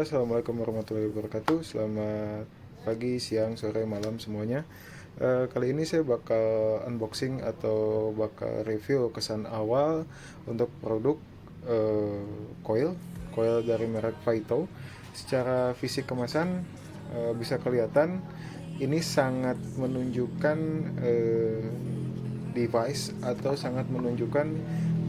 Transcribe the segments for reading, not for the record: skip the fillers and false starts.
Assalamualaikum warahmatullahi wabarakatuh. Selamat pagi, siang, sore, malam semuanya. Kali ini saya bakal unboxing atau bakal review kesan awal untuk produk eh, coil coil dari merek Vaito. Secara fisik kemasan bisa kelihatan ini sangat menunjukkan device atau sangat menunjukkan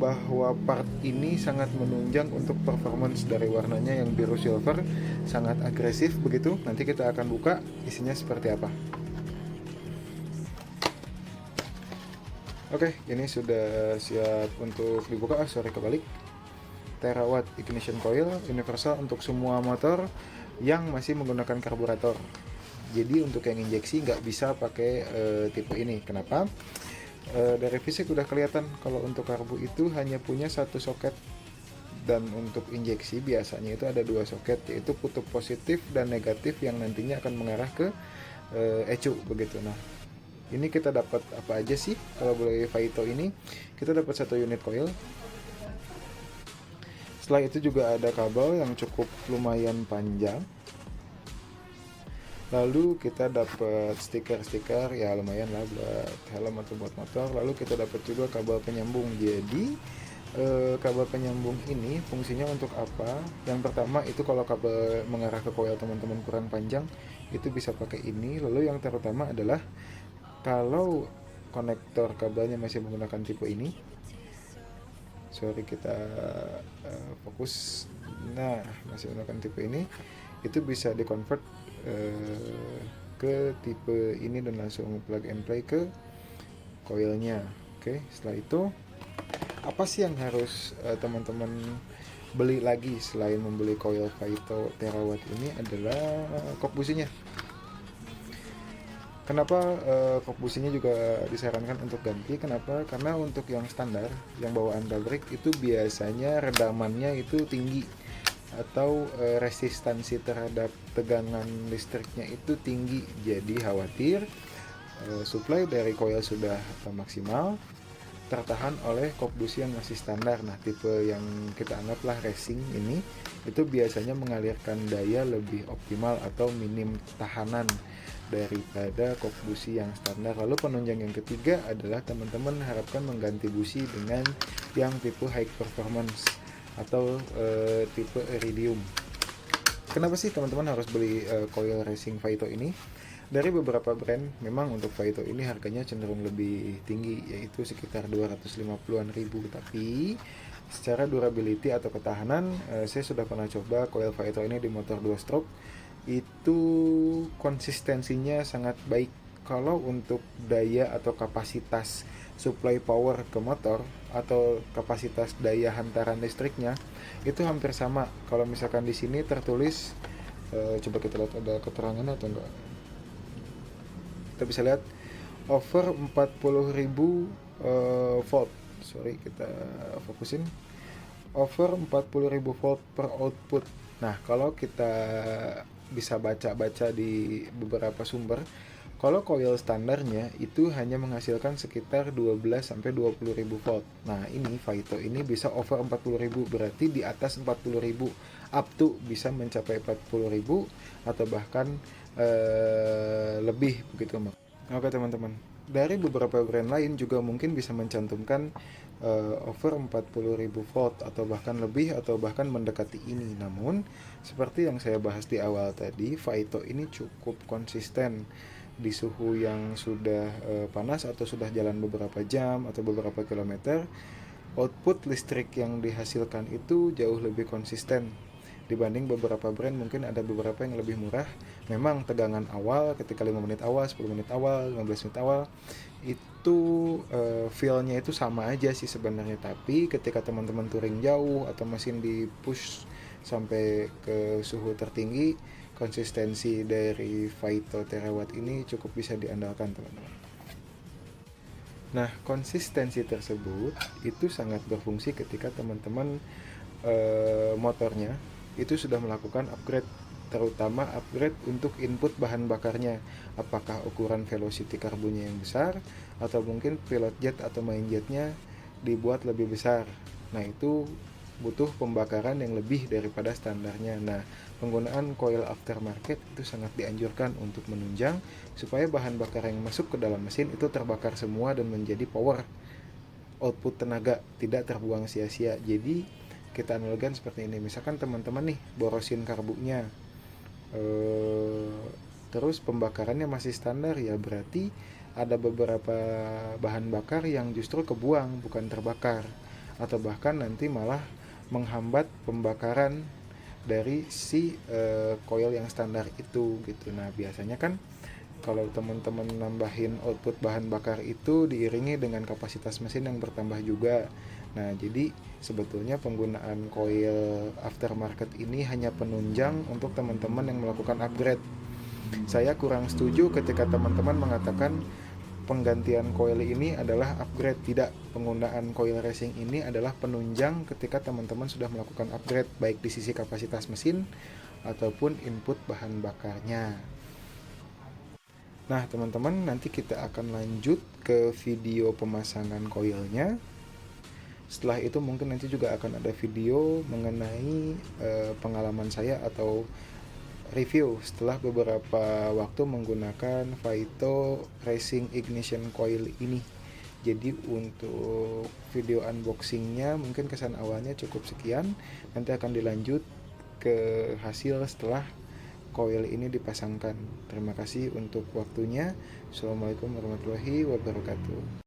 bahwa part ini sangat menunjang untuk performance dari warnanya yang biru silver, sangat agresif begitu. Nanti kita akan buka isinya seperti apa. Oke, ini sudah siap untuk dibuka. Sorry, kebalik. Terawatt ignition coil universal untuk semua motor yang masih menggunakan karburator. Jadi untuk yang injeksi nggak bisa pakai tipe ini. Kenapa? Dari fisik udah kelihatan kalau untuk karbu itu hanya punya satu soket, dan untuk injeksi biasanya itu ada dua soket, yaitu kutub positif dan negatif yang nantinya akan mengarah ke ECU begitu. Nah, ini kita dapat apa aja sih kalau boleh Vaito ini? Kita dapat satu unit coil. Setelah itu juga ada kabel yang cukup lumayan panjang. Lalu kita dapat stiker-stiker ya lumayan lah buat helm atau buat motor. Lalu kita dapat juga kabel penyambung. Jadi kabel penyambung ini fungsinya untuk apa? Yang pertama itu kalau kabel mengarah ke coil teman-teman kurang panjang, itu bisa pakai ini. Lalu yang terutama adalah kalau konektor kabelnya masih menggunakan tipe ini, sorry kita fokus. Nah, masih menggunakan tipe ini, itu bisa dikonvert ke tipe ini dan langsung plug and play ke coilnya. Oke, setelah itu apa sih yang harus teman-teman beli lagi selain membeli coil Vaito Terawatt ini adalah kok businya. Kenapa kok businya juga disarankan untuk ganti? Kenapa? Karena untuk yang standar, yang bawaan pabrik itu biasanya redamannya itu tinggi, atau resistansi terhadap tegangan listriknya itu tinggi. Jadi khawatir supply dari coil sudah maksimal tertahan oleh kok busi yang masih standar. Nah, tipe yang kita anggaplah racing ini itu biasanya mengalirkan daya lebih optimal atau minim tahanan daripada kok busi yang standar. Lalu penunjang yang ketiga adalah teman-teman harapkan mengganti busi dengan yang tipe high performance atau tipe iridium. Kenapa sih teman-teman harus beli coil racing Vaito ini? Dari beberapa brand memang untuk Vaito ini harganya cenderung lebih tinggi, yaitu sekitar 250-an ribu. Tapi secara durability atau ketahanan, saya sudah pernah coba coil Vaito ini di motor 2 stroke. Itu konsistensinya sangat baik. Kalau untuk daya atau kapasitas supply power ke motor atau kapasitas daya hantaran listriknya itu hampir sama. Kalau misalkan di sini tertulis coba kita lihat ada keterangannya atau enggak. Kita bisa lihat over 40.000 volt. Sorry, kita fokusin. Over 40.000 volt per output. Nah, kalau kita bisa baca-baca di beberapa sumber, kalau coil standarnya itu hanya menghasilkan sekitar 12 sampai 20.000 volt. Nah, ini Vaito ini bisa over 40.000, berarti di atas 40.000, up to bisa mencapai 40.000 atau bahkan lebih begitu. Oke teman-teman, dari beberapa brand lain juga mungkin bisa mencantumkan over 40.000 volt atau bahkan lebih atau bahkan mendekati ini. Namun seperti yang saya bahas di awal tadi, Vaito ini cukup konsisten di suhu yang sudah panas atau sudah jalan beberapa jam atau beberapa kilometer. Output listrik yang dihasilkan itu jauh lebih konsisten dibanding beberapa brand. Mungkin ada beberapa yang lebih murah. Memang tegangan awal ketika 5 menit awal, 10 menit awal, 15 menit awal itu feel-nya itu sama aja sih sebenarnya. Tapi ketika teman-teman touring jauh atau mesin di push sampai ke suhu tertinggi, konsistensi dari Vaito Terawatt ini cukup bisa diandalkan teman-teman. Nah, konsistensi tersebut itu sangat berfungsi ketika teman-teman motornya itu sudah melakukan upgrade, terutama upgrade untuk input bahan bakarnya. Apakah ukuran velocity karbunya yang besar, atau mungkin pilot jet atau main jetnya dibuat lebih besar. Nah, itu butuh pembakaran yang lebih daripada standarnya. Nah, penggunaan coil aftermarket itu sangat dianjurkan untuk menunjang supaya bahan bakar yang masuk ke dalam mesin itu terbakar semua dan menjadi power output tenaga, tidak terbuang sia-sia. Jadi kita analogikan seperti ini, misalkan teman-teman nih borosin karbunya, terus pembakarannya masih standar, ya berarti ada beberapa bahan bakar yang justru kebuang, bukan terbakar, atau bahkan nanti malah menghambat pembakaran dari si coil yang standar itu gitu. Nah, biasanya kan kalau teman-teman nambahin output bahan bakar itu diiringi dengan kapasitas mesin yang bertambah juga. Nah, jadi sebetulnya penggunaan coil aftermarket ini hanya penunjang untuk teman-teman yang melakukan upgrade. Saya kurang setuju ketika teman-teman mengatakan penggantian coil ini adalah upgrade. Tidak, penggunaan coil racing ini adalah penunjang ketika teman-teman sudah melakukan upgrade, baik di sisi kapasitas mesin ataupun input bahan bakarnya. Nah, teman-teman, nanti kita akan lanjut ke video pemasangan koilnya. Setelah itu mungkin nanti juga akan ada video mengenai pengalaman saya atau review setelah beberapa waktu menggunakan Vaito Racing Ignition Coil ini. Jadi untuk video unboxingnya mungkin kesan awalnya cukup sekian. Nanti akan dilanjut ke hasil setelah coil ini dipasangkan. Terima kasih untuk waktunya. Assalamualaikum warahmatullahi wabarakatuh.